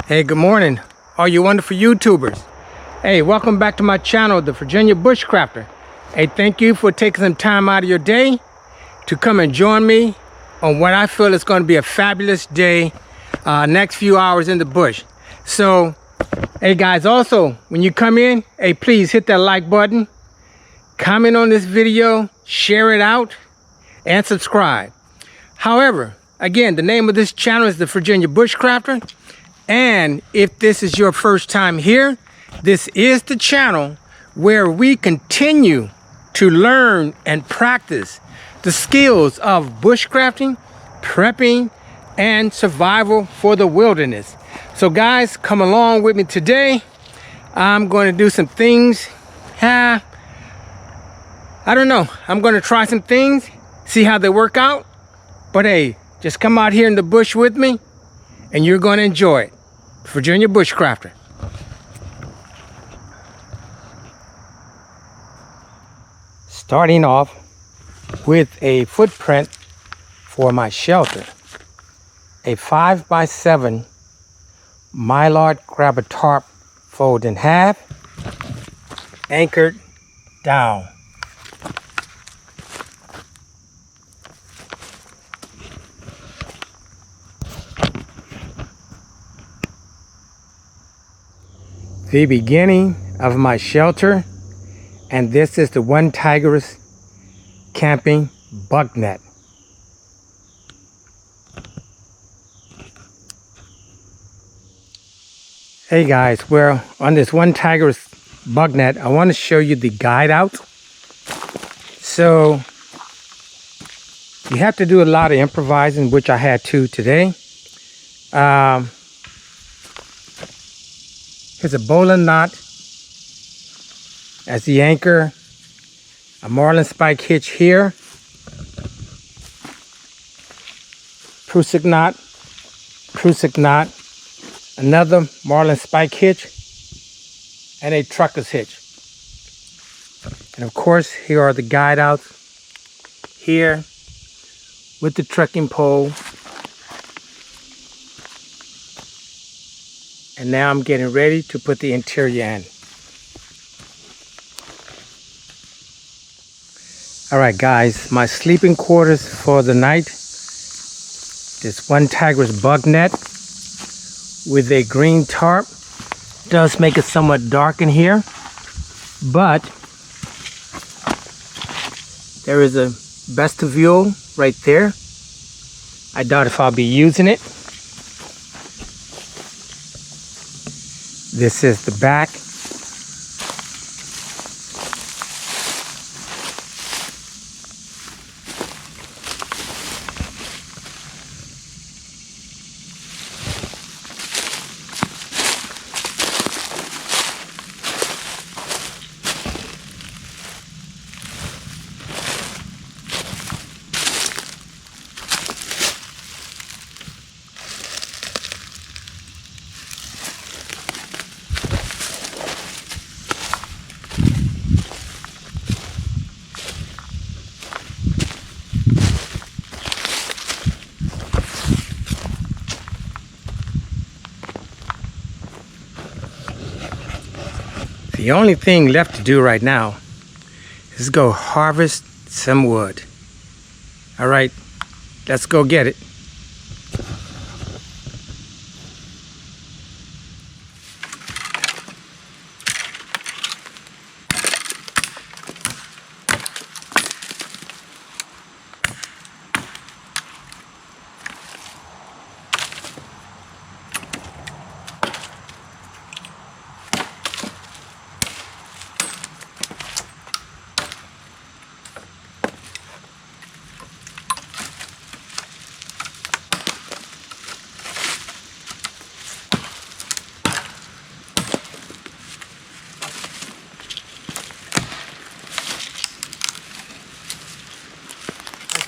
Hey, good morning, all you wonderful YouTubers. Hey, welcome back to my channel, the Virginia Bushcrafter. Hey, thank you for taking some time out of your day to come and join me on what I feel is going to be a fabulous day, next few hours in the bush. So, hey guys, also, when you come in, hey, please hit that like button, comment on this video, share it out, and subscribe. However, again, the name of this channel is the Virginia Bushcrafter. And if this is your first time here, this is the channel where we continue to learn and practice the skills of bushcrafting, prepping, and survival for the wilderness. So guys, come along with me today. I'm going to do some things. I don't know. I'm going to try some things, see how they work out. But hey, just come out here in the bush with me and you're going to enjoy it. Virginia Bushcrafter. Starting off with a footprint for my shelter. A 5x7 mylar grabber tarp fold in half, anchored down. The beginning of my shelter, and this is the one Tigris camping BugNet. Hey guys, well, on this one Tigris BugNet, I want to show you the guide out. So you have to do a lot of improvising, which I had to today. Here's a bowline knot as the anchor, a marlin spike hitch here, prusik knot, another marlin spike hitch, and a trucker's hitch. And of course, here are the guide outs here with the trekking pole. And now I'm getting ready to put the interior in. All right, guys, my sleeping quarters for the night. This one Tigris BugNet with a green tarp. Does make it somewhat dark in here, but there is a vestibule right there. I doubt if I'll be using it. This is the back. The only thing left to do right now is go harvest some wood. All right, let's go get it.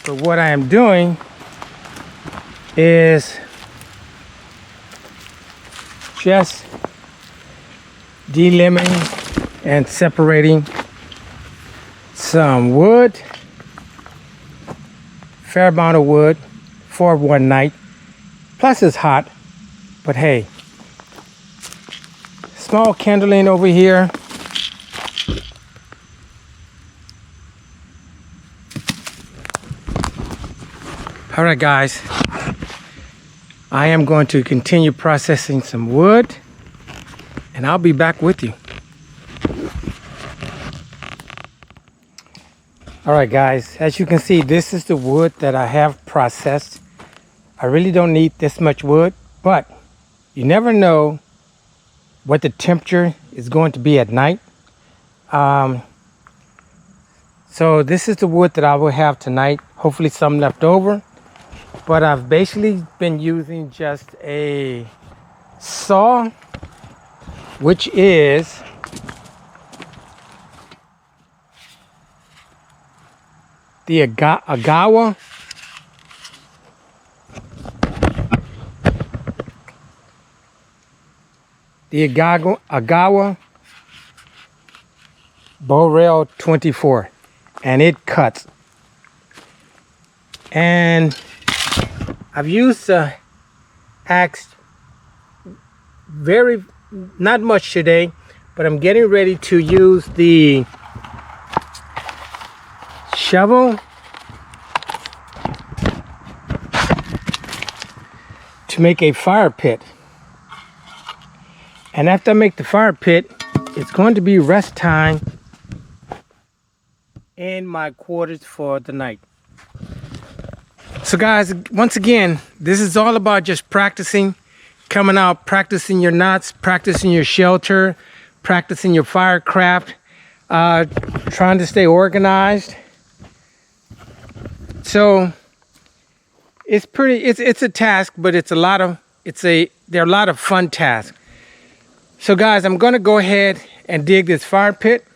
So what I am doing is just delimiting and separating some wood, fair amount of wood for one night. Plus it's hot, but hey, small kindling over here. All right, guys. I am going to continue processing some wood, and I'll be back with you. All right, guys, as you can see, this is the wood that I have processed. I really don't need this much wood, but you never know what the temperature is going to be at night. So this is the wood that I will have tonight, hopefully some left over. But I've basically been using just a saw, which is the Agawa. The Agawa Boreal 24, and it cuts. And I've used axe not much today, but I'm getting ready to use the shovel to make a fire pit. And after I make the fire pit, it's going to be rest time in my quarters for the night. So guys, once again, this is all about just practicing, coming out, practicing your knots, practicing your shelter, practicing your firecraft, trying to stay organized. So it's a task, but there are a lot of fun tasks. So guys, I'm gonna go ahead and dig this fire pit.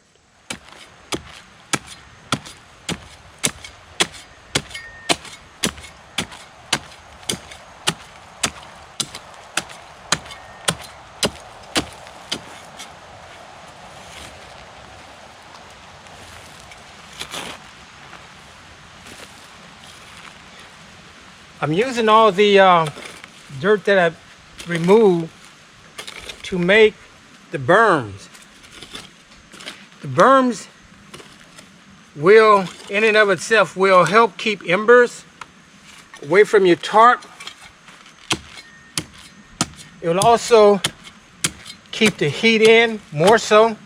I'm using all the dirt that I've removed to make the berms. The berms will, in and of itself, will help keep embers away from your tarp. It will also keep the heat in more so.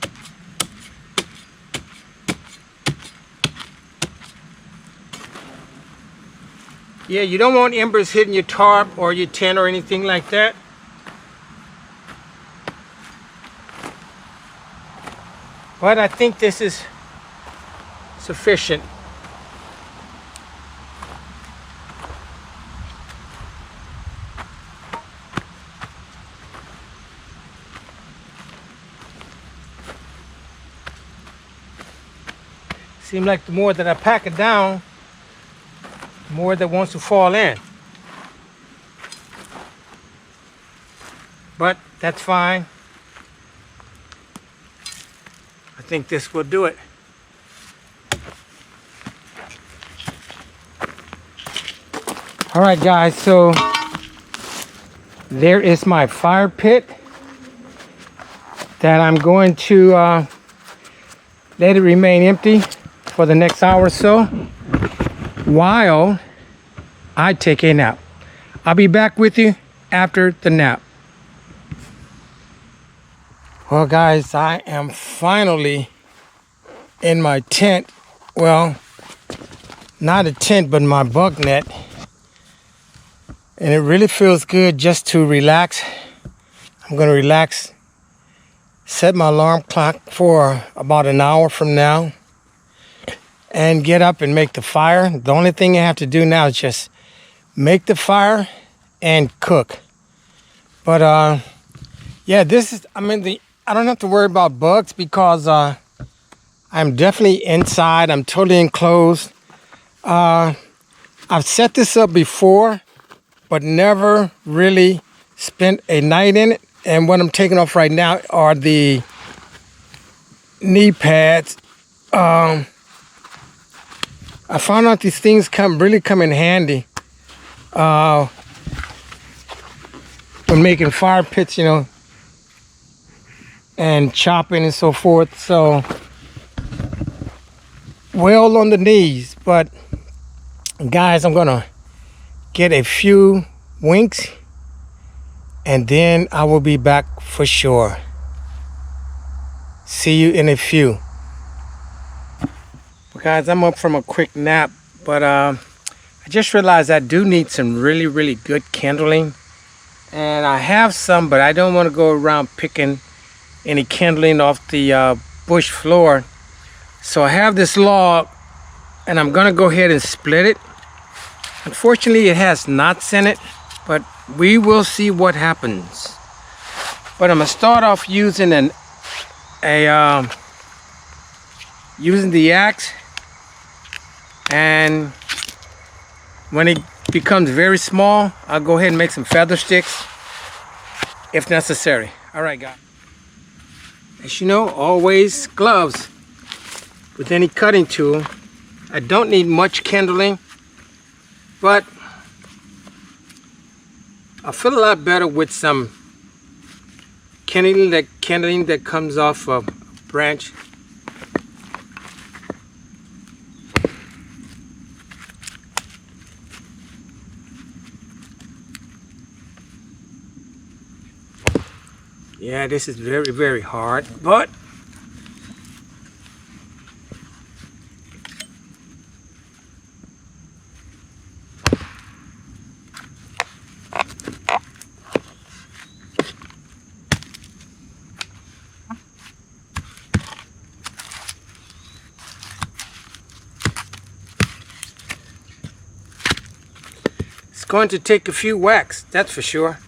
Yeah, you don't want embers hitting your tarp or your tent or anything like that. But I think this is sufficient. Seems like the more that I pack it down, the more that wants to fall in. But that's fine. I think this will do it. All right, guys, so there is my fire pit that I'm going to let it remain empty for the next hour or so while I take a nap. I'll be back with you after the nap. Well, guys, I am finally in my tent. Well, not a tent, but my BugNet. And it really feels good just to relax. I'm going to relax, set my alarm clock for about an hour from now, and get up and make the fire. The only thing I have to do now is just make the fire and cook. But yeah, I don't have to worry about bugs because I'm definitely inside. I'm totally enclosed. I've set this up before, but never really spent a night in it. And what I'm taking off right now are the knee pads. I found out these things really come in handy when making fire pits, you know. and chopping and so forth. So well on the knees, but guys, I'm gonna get a few winks and then I will be back for sure. See you in a few. Guys, I'm up from a quick nap, but I just realized I do need some really good kindling, and I have some, but I don't want to go around picking any kindling off the bush floor. So I have this log and I'm gonna go ahead and split it. Unfortunately, it has knots in it, but we will see what happens. But I'm gonna start off using using the axe, and when it becomes very small, I'll go ahead and make some feather sticks if necessary. All right, guys. As you know, always gloves with any cutting tool. I don't need much kindling, but I feel a lot better with some kindling that comes off a branch. Yeah, this is very hard, but it's going to take a few whacks, that's for sure.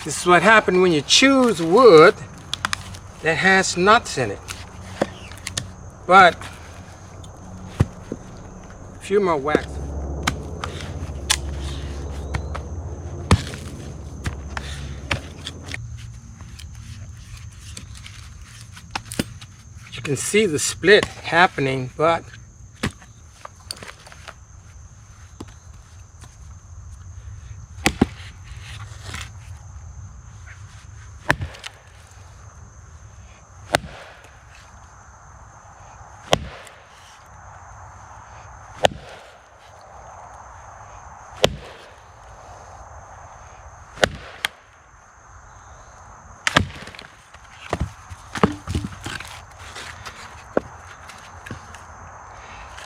This is what happens when you choose wood that has nuts in it. But a few more whacks. You can see the split happening, but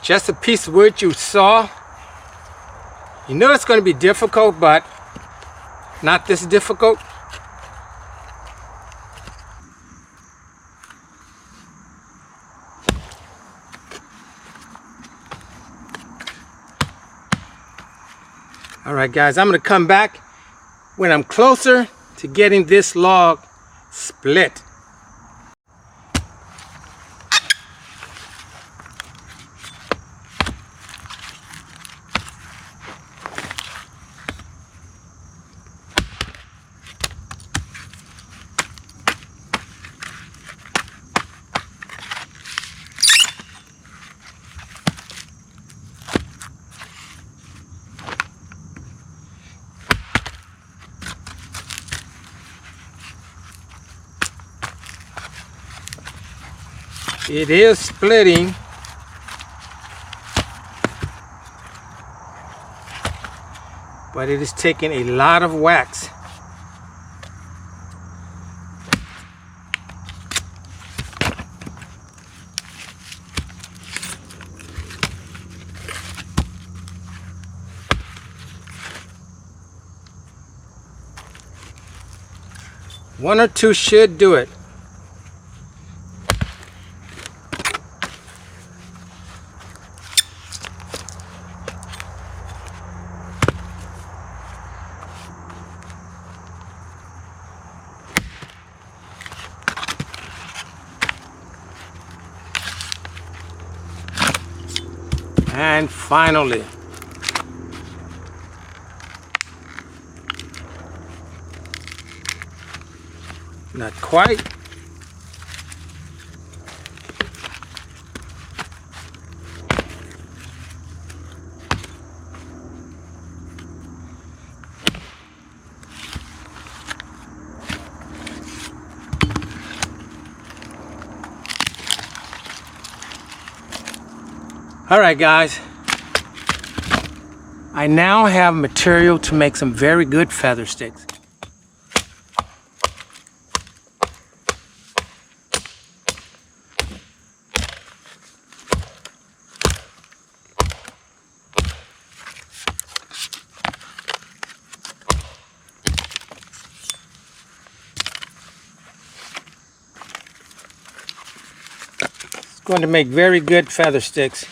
just a piece of wood you saw. You know it's going to be difficult, but not this difficult. All right, guys, I'm going to come back when I'm closer to getting this log split. It is splitting. But it is taking a lot of wax. One or two should do it. And finally, not quite. All right, guys. I now have material to make some very good feather sticks. It's going to make very good feather sticks.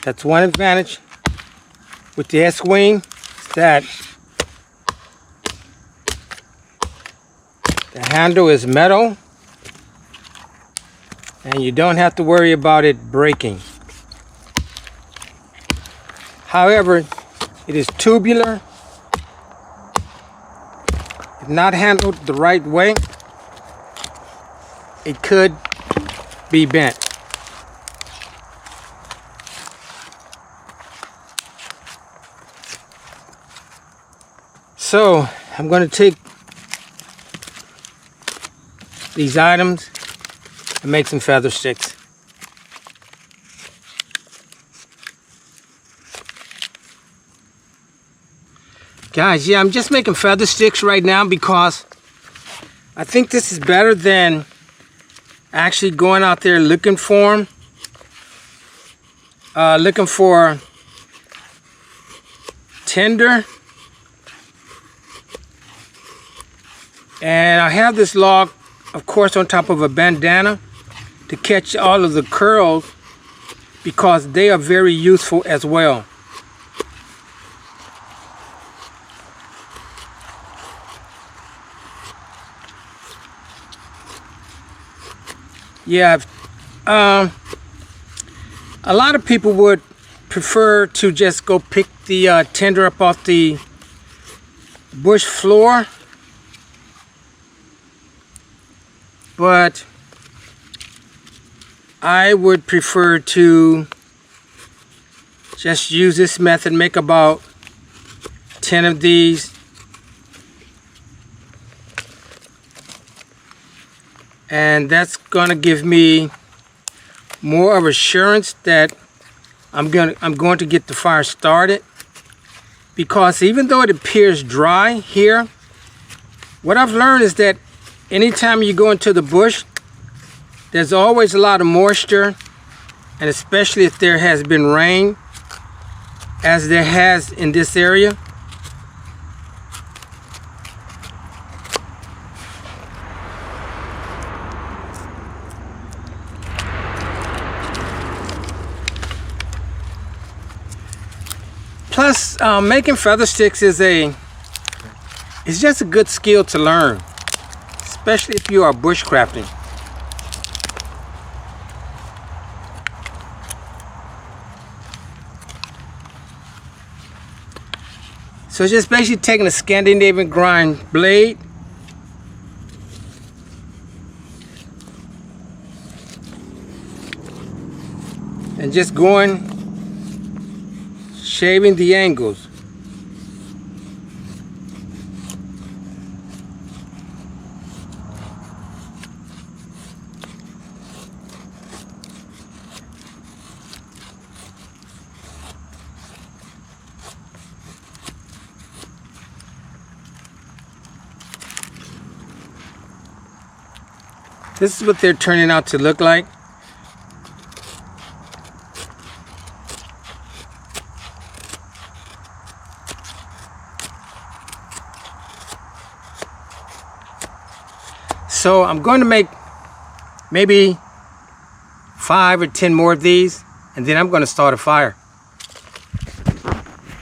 That's one advantage with the S-Wing, that the handle is metal and you don't have to worry about it breaking. However, it is tubular. If not handled the right way, it could be bent. So I'm going to take these items and make some feather sticks. Guys, yeah, I'm just making feather sticks right now because I think this is better than actually going out there looking for them. Looking for tinder. And I have this log, of course, on top of a bandana to catch all of the curls because they are very useful as well. Yeah, a lot of people would prefer to just go pick the tinder up off the bush floor. But I would prefer to just use this method, make about 10 of these. And that's going to give me more of assurance that I'm going to get the fire started. Because even though it appears dry here, what I've learned is that anytime you go into the bush, there's always a lot of moisture, and especially if there has been rain, as there has in this area. Plus, making feather sticks is just a good skill to learn, especially if you are bushcrafting. So just basically taking a Scandinavian grind blade and just going, shaving the angles. This is what they're turning out to look like. So I'm going to make maybe 5 or 10 more of these, and then I'm going to start a fire.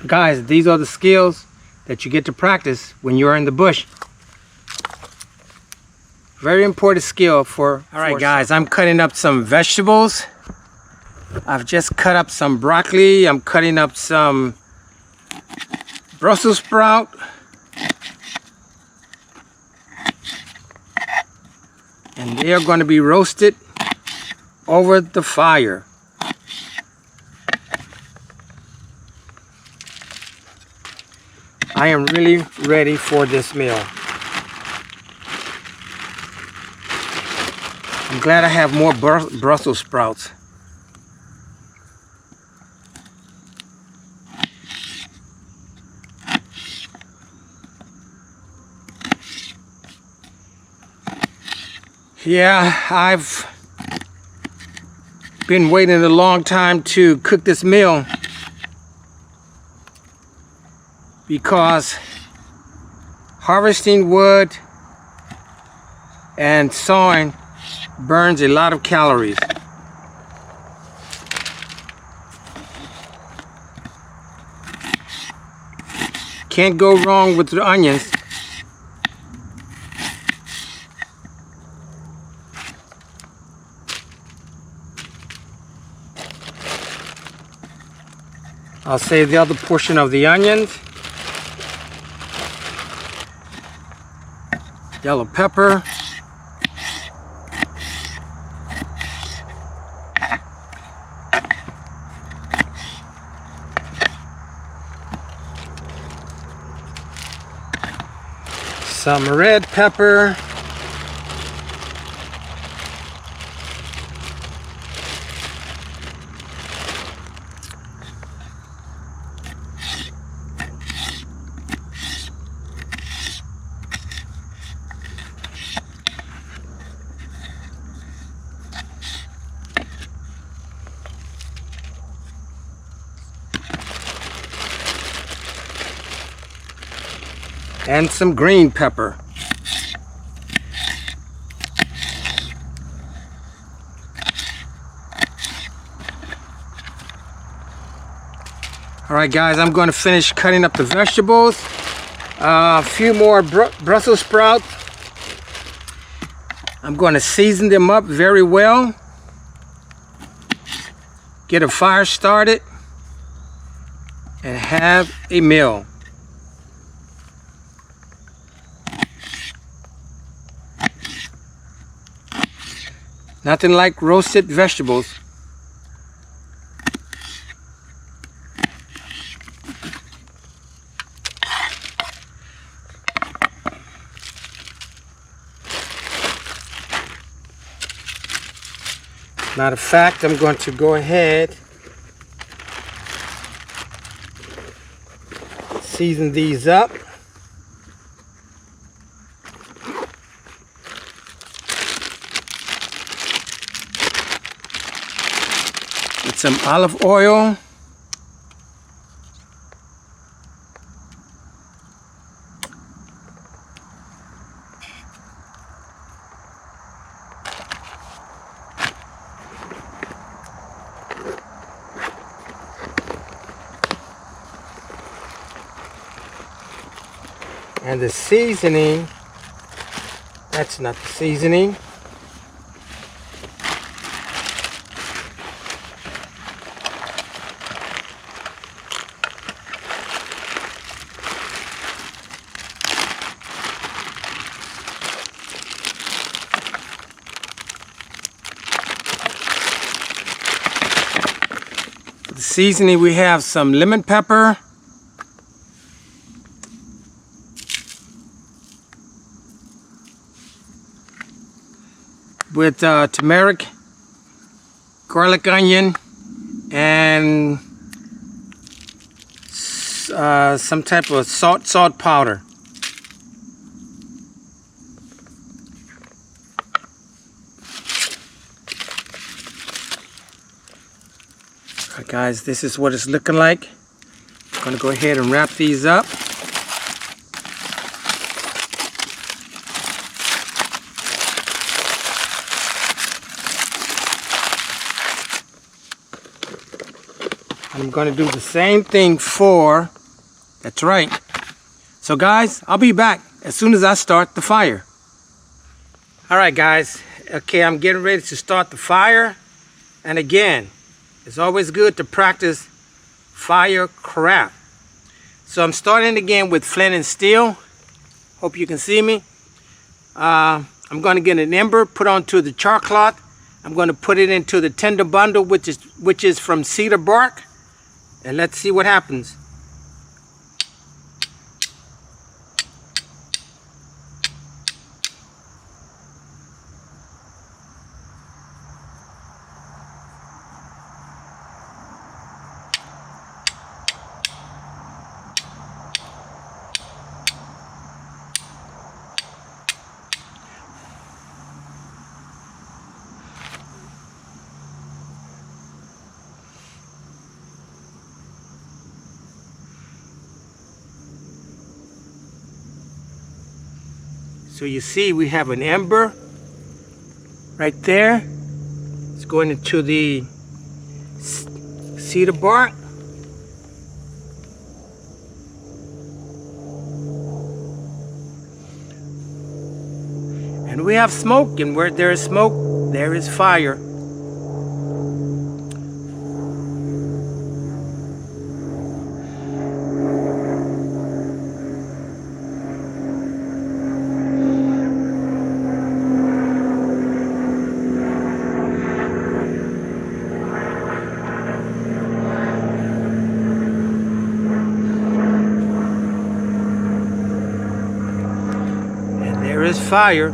Guys, these are the skills that you get to practice when you're in the bush. Very important skill for... Alright guys, I'm cutting up some vegetables. I've just cut up some broccoli. I'm cutting up some Brussels sprout. And they are going to be roasted over the fire. I am really ready for this meal. I'm glad I have more Brussels sprouts. Yeah, I've been waiting a long time to cook this meal because harvesting wood and sawing burns a lot of calories. Can't go wrong with the onions. I'll save the other portion of the onions. Yellow pepper. Some red pepper. And some green pepper. All right, guys, I'm going to finish cutting up the vegetables. A few more Brussels sprouts. I'm going to season them up very well. Get a fire started and have a meal. Nothing like roasted vegetables. Matter of fact, I'm going to go ahead, season these up. With some olive oil. And the seasoning, that's not the seasoning. For the seasoning, we have some lemon pepper. With turmeric, garlic, onion, and some type of salt powder. Alright guys, this is what it's looking like. I'm going to go ahead and wrap these up. I'm going to do the same thing for, that's right. So guys, I'll be back as soon as I start the fire. All right guys, okay, I'm getting ready to start the fire. And again, it's always good to practice firecraft. So I'm starting again with flint and steel. Hope you can see me. I'm going to get an ember, put onto the char cloth. I'm going to put it into the tinder bundle, which is from cedar bark. And let's see what happens. So you see we have an ember right there. It's going into the cedar bark. And we have smoke, and where there is smoke, there is fire. There is fire.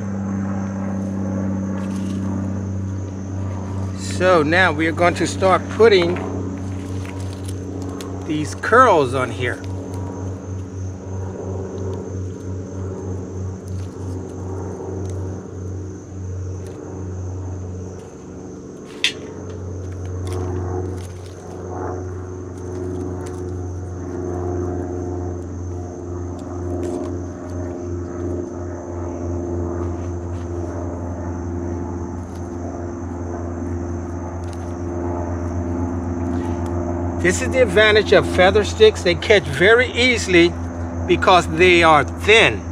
So now we are going to start putting these curls on here. This is the advantage of feather sticks. They catch very easily because they are thin.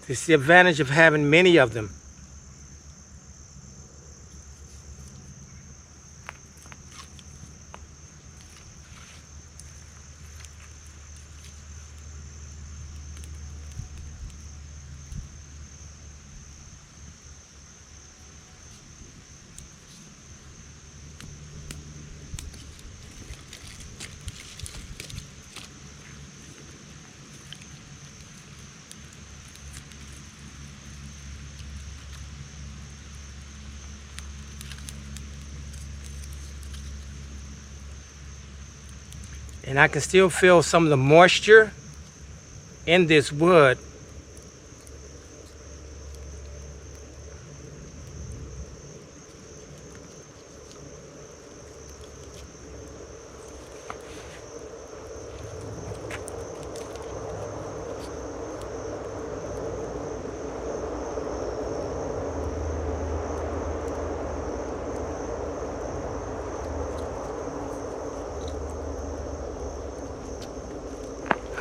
It's the advantage of having many of them. And I can still feel some of the moisture in this wood.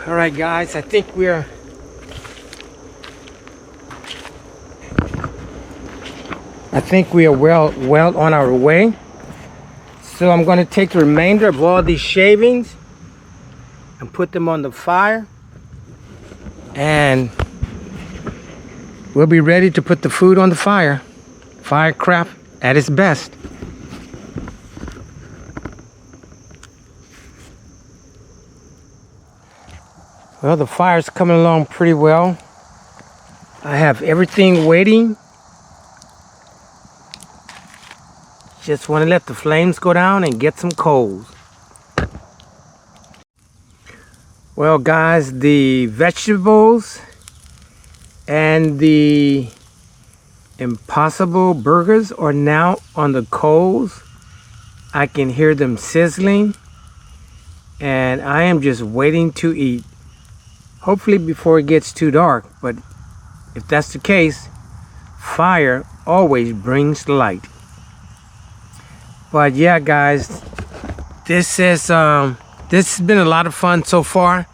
All right, guys, I think we're well on our way. So I'm going to take the remainder of all these shavings and put them on the fire, and we'll be ready to put the food on the fire. Firecraft at its best. Well, the fire's coming along pretty well. I have everything waiting. Just want to let the flames go down and get some coals. Well, guys, the vegetables and the Impossible burgers are now on the coals. I can hear them sizzling, and I am just waiting to eat. Hopefully before it gets too dark, but if that's the case, fire always brings light. But yeah, guys, this has been a lot of fun so far.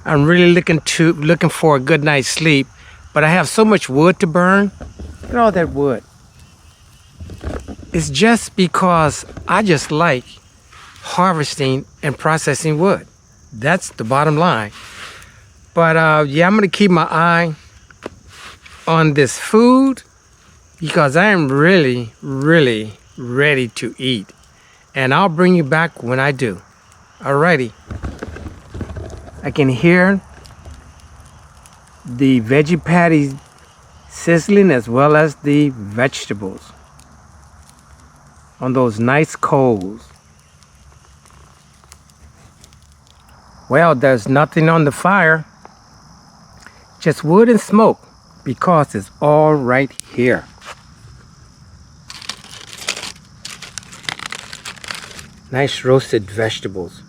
I'm really looking for a good night's sleep, but I have so much wood to burn. Look at all that wood. It's just because I just like harvesting and processing wood. That's the bottom line. But yeah, I'm gonna keep my eye on this food because I am really, really ready to eat. And I'll bring you back when I do. Alrighty. I can hear the veggie patties sizzling as well as the vegetables on those nice coals. Well, there's nothing on the fire, just wood and smoke, because it's all right here. Nice roasted vegetables.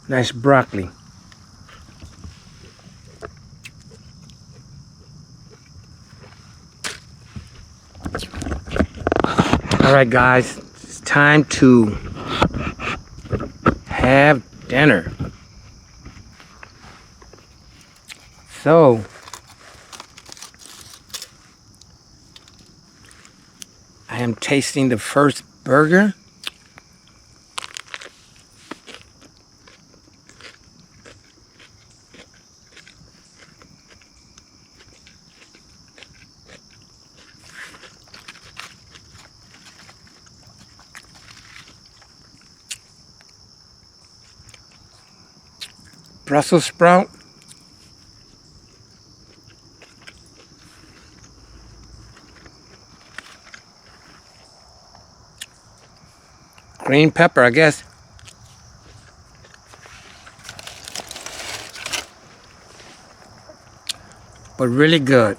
Nice broccoli. All right, guys, it's time to have dinner. So, I am tasting the first burger. Brussels sprout. Green pepper, I guess. But really good.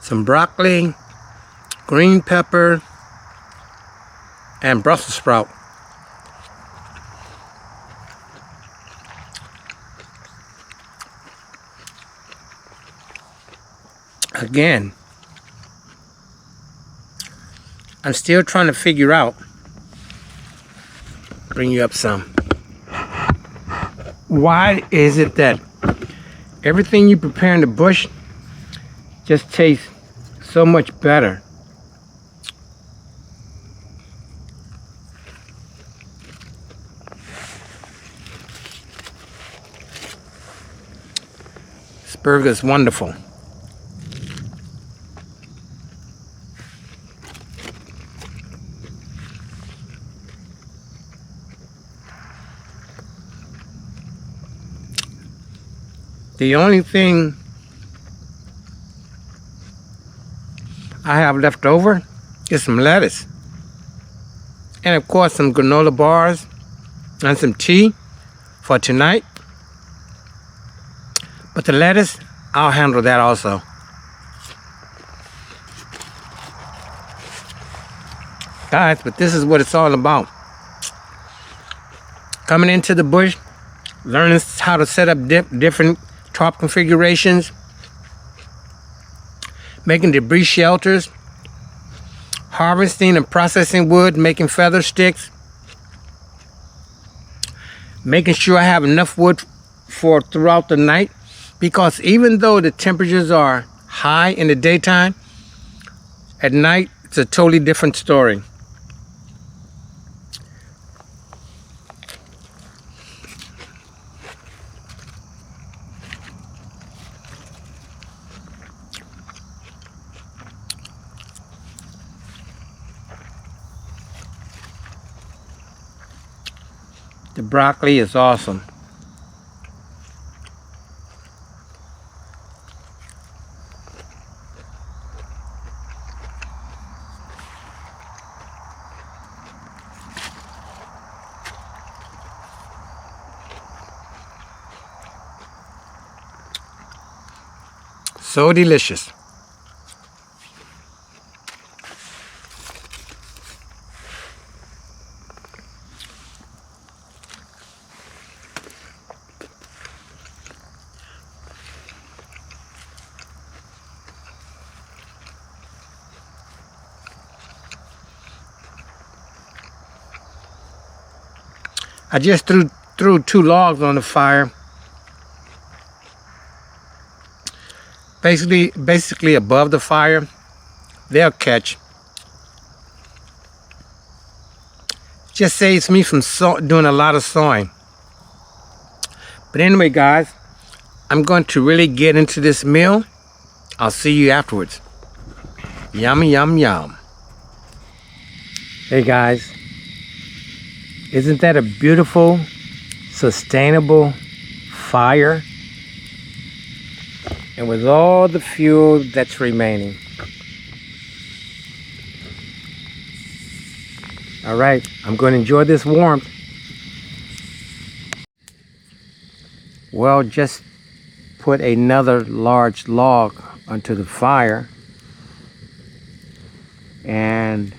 Some broccoli, green pepper, and Brussels sprout. Again, I'm still trying to figure out, bring you up some. Why is it that everything you prepare in the bush just tastes so much better? This burger is wonderful. The only thing I have left over is some lettuce. And of course some granola bars and some tea for tonight. But the lettuce, I'll handle that also. Guys, but this is what it's all about. Coming into the bush, learning how to set up different tarp configurations, making debris shelters, harvesting and processing wood, making feather sticks, making sure I have enough wood for throughout the night, because even though the temperatures are high in the daytime, At night, it's a totally different story. The broccoli is awesome. So delicious. I just threw 2 logs on the fire. Basically above the fire, they'll catch. Just saves me from doing a lot of sawing. But anyway, guys, I'm going to really get into this meal. I'll see you afterwards. Yummy, yum, yum. Hey guys, isn't that a beautiful, sustainable fire? And with all the fuel that's remaining. All right, I'm going to enjoy this warmth. Well, just put another large log onto the fire. And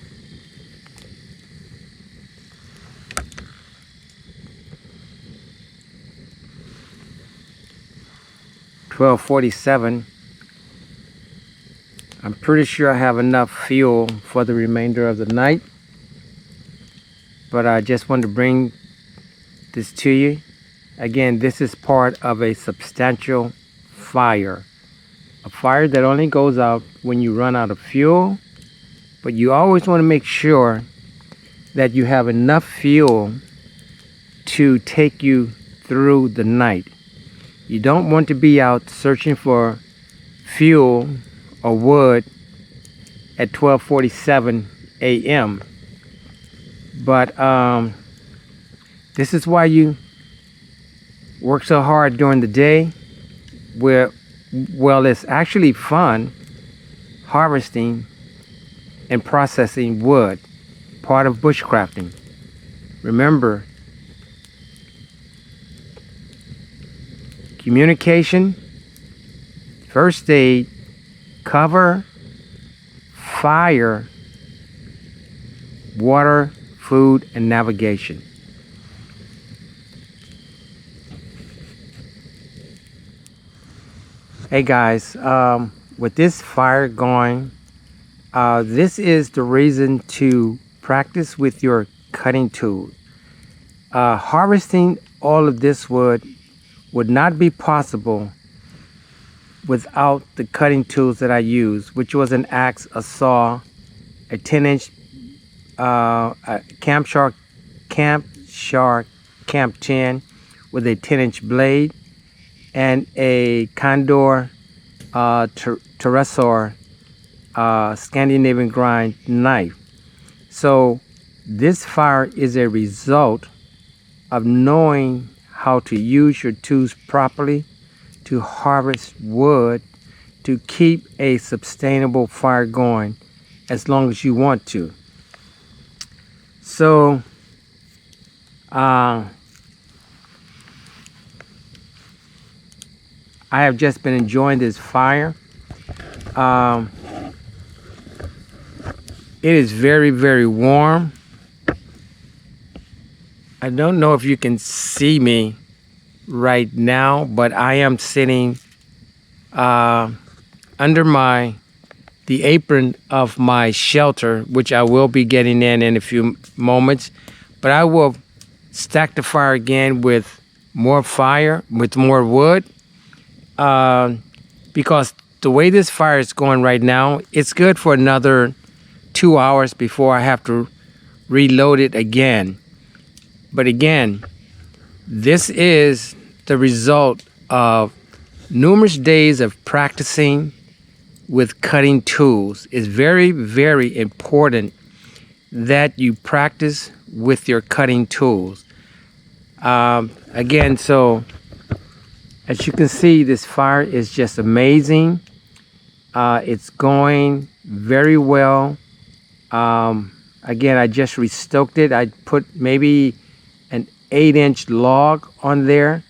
$12:47. I'm pretty sure I have enough fuel for the remainder of the night. But I just wanted to bring this to you. Again, this is part of a substantial fire. A fire that only goes out when you run out of fuel. But you always want to make sure that you have enough fuel to take you through the night. You don't want to be out searching for fuel or wood at 12:47 a.m. But this is why you work so hard during the day, where, well, it's actually fun harvesting and processing wood, part of bushcrafting. Remember, communication, first aid, cover, fire, water, food, and navigation. Hey guys, with this fire going, this is the reason to practice with your cutting tool. Harvesting all of this wood would not be possible without the cutting tools that I use, which was an axe, a saw, a 10-inch Kershaw Camp 10 with a 10-inch blade, and a Condor Terrasaur Scandinavian grind knife. So this fire is a result of knowing how to use your tools properly to harvest wood to keep a sustainable fire going as long as you want to. So I have just been enjoying this fire. It is very, very warm. I don't know if you can see me right now, but I am sitting under the apron of my shelter, which I will be getting in a few moments. But I will stack the fire again with more fire, with more wood, because the way this fire is going right now, it's good for another 2 hours before I have to reload it again. But again, this is the result of numerous days of practicing with cutting tools. It's very, very important that you practice with your cutting tools. Again, so as you can see, this fire is just amazing. It's going very well. Again, I just restoked it. I put maybe an 8-inch log on there.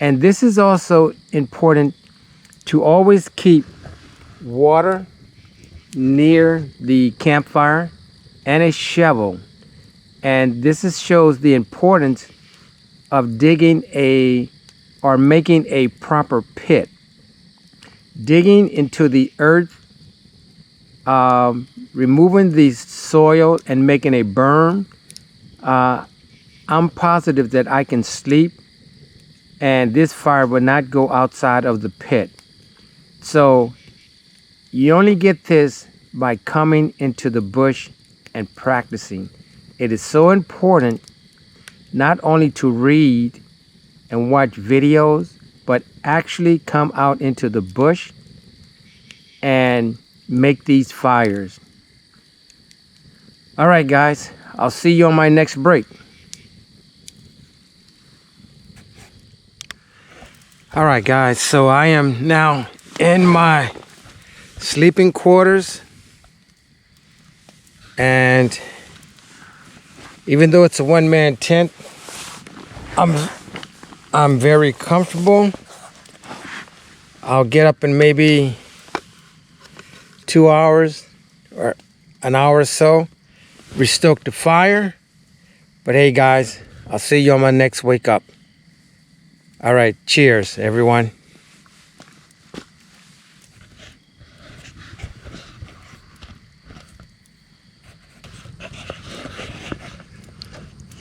And this is also important to always keep water near the campfire and a shovel. And this shows the importance of digging or making a proper pit. Digging into the earth, removing the soil and making a berm. I'm positive that I can sleep and this fire will not go outside of the pit. So you only get this by coming into the bush and practicing. It is so important not only to read and watch videos, but actually come out into the bush and make these fires. All right, guys, I'll see you on my next break. All right, guys, so I am now in my sleeping quarters, and even though it's a one-man tent, I'm very comfortable. I'll get up in maybe 2 hours or an hour or so, restoke the fire. But hey guys, I'll see you on my next wake up. All right, cheers everyone.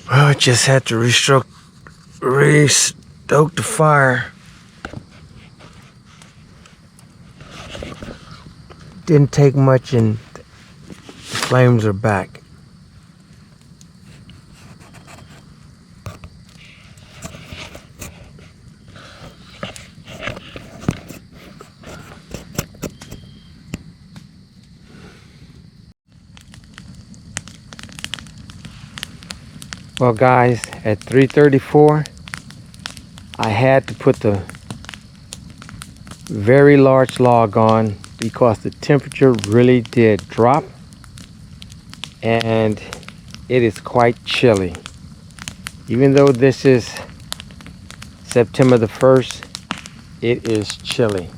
Well, I just had to restoke the fire. Didn't take much and the flames are back. Well guys, at 3:34, I had to put the very large log on because the temperature really did drop and it is quite chilly. Even though this is September the 1st, it is chilly.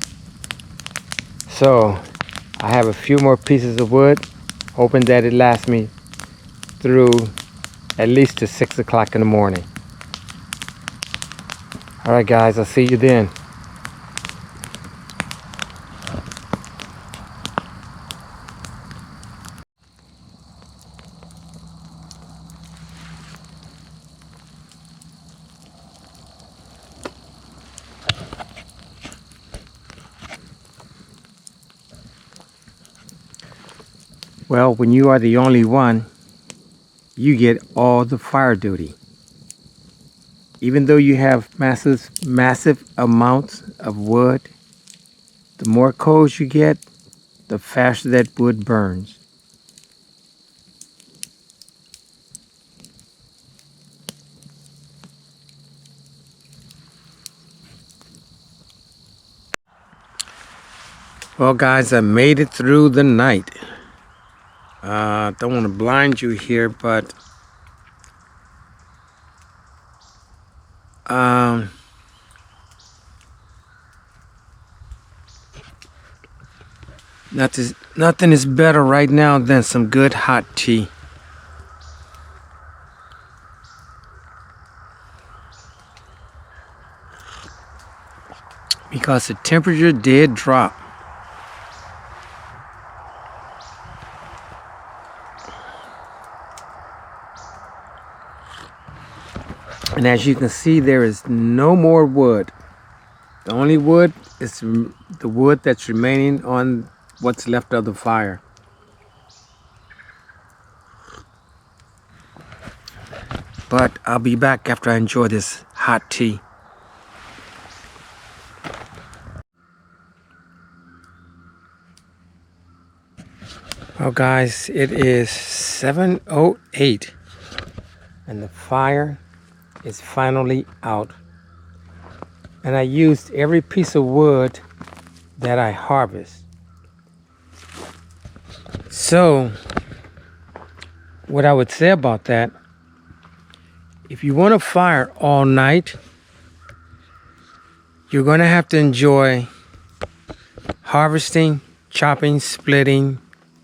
So I have a few more pieces of wood, hoping that it lasts me through at least to 6 o'clock in the morning. All right guys, I'll see you then. Well, when you are the only one, you get all the fire duty. Even though you have massive amounts of wood, the more coals you get, the faster that wood burns. Well guys, I made it through the night. Don't want to blind you here, but nothing is better right now than some good hot tea. Because the temperature did drop. And as you can see, there is no more wood. The only wood It's the wood that's remaining on what's left of the fire. But I'll be back after I enjoy this hot tea. Well guys, it is 7:08 and the fire is finally out. And I used every piece of wood that I harvest. So, what I would say about that, if you want to fire all night, you're going to have to enjoy harvesting, chopping, splitting,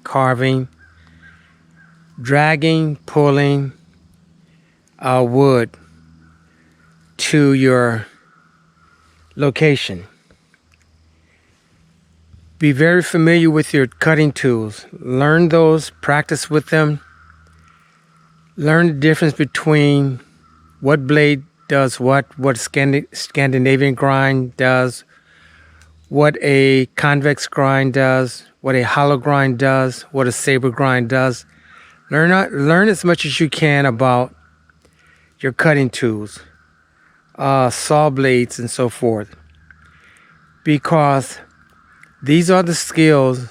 carving, dragging, pulling wood to your location. Be very familiar with your cutting tools. Learn those, practice with them. Learn the difference between what blade does what Scandinavian grind does, what a convex grind does, what a hollow grind does, what a saber grind does. Learn as much as you can about your cutting tools, saw blades and so forth, because these are the skills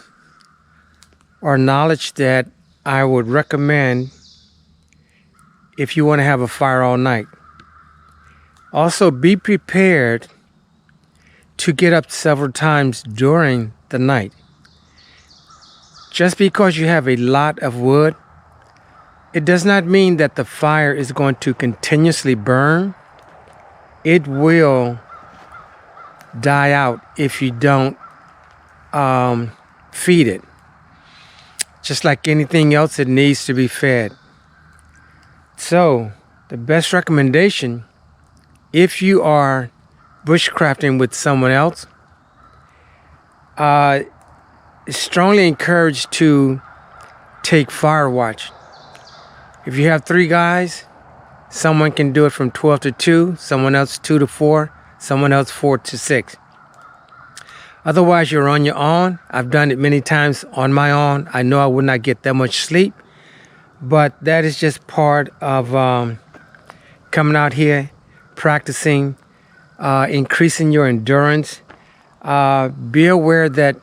or knowledge that I would recommend if you want to have a fire all night. Also, be prepared to get up several times during the night. Just because you have a lot of wood, it does not mean that the fire is going to continuously burn. It will die out if you don't feed it. Just like anything else, it needs to be fed. So, the best recommendation, if you are bushcrafting with someone else, is strongly encouraged to take fire watch. If you have 3 guys, someone can do it from 12 to 2, someone else 2 to 4, someone else 4 to 6. Otherwise, you're on your own. I've done it many times on my own. I know I would not get that much sleep, but that is just part of coming out here, practicing, increasing your endurance. Be aware that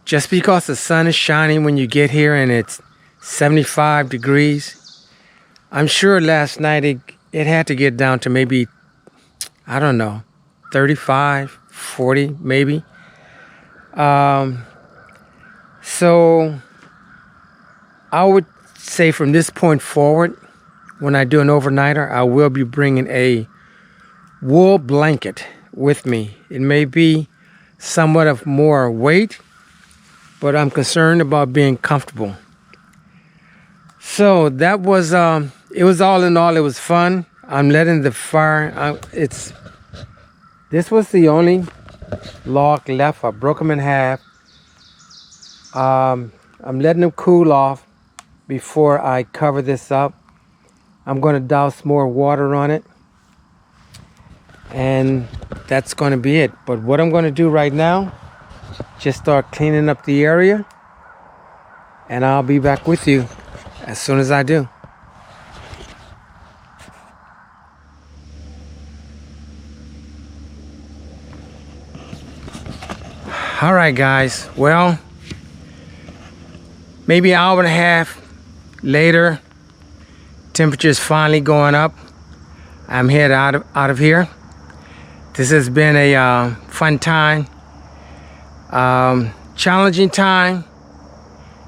just because the sun is shining when you get here and it's 75 degrees, I'm sure last night it had to get down to maybe, I don't know, 35, 40 maybe. So I would say from this point forward, when I do an overnighter, I will be bringing a wool blanket with me. It may be somewhat of more weight, but I'm concerned about being comfortable. So that was, it was all in all, it was fun. I'm letting the fire, this was the only log left. I broke them in half. I'm letting them cool off before I cover this up. I'm going to douse more water on it, and that's going to be it. But what I'm going to do right now, just start cleaning up the area, and I'll be back with you as soon as I do. All right, guys. Well, maybe an hour and a half later, temperature's finally going up. I'm headed out of here. This has been a fun time, challenging time,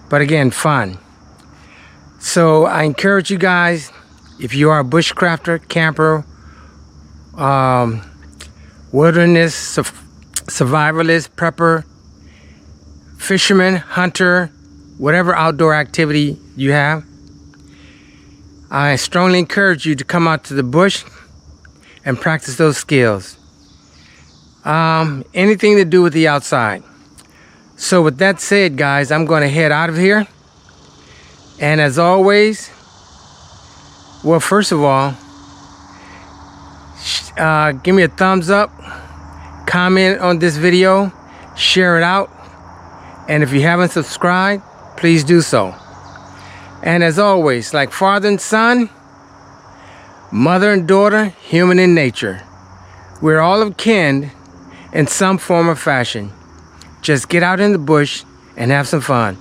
but again, fun. So I encourage you guys, if you are a bushcrafter, camper, wilderness survivalist, prepper, fisherman, hunter, whatever outdoor activity you have, I strongly encourage you to come out to the bush and practice those skills. Anything to do with the outside. So with that said, guys, I'm going to head out of here. And as always, well, first of all, give me a thumbs up. comment on this video, share it out, and if you haven't subscribed, please do so. And as always, like father and son, mother and daughter, human in nature, we're all of kin in some form or fashion. Just get out in the bush and have some fun.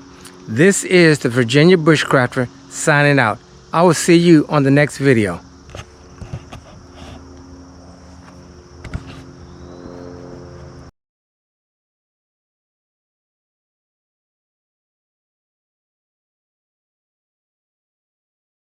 This is the Virginia Bushcrafter signing out. I will see you on the next video.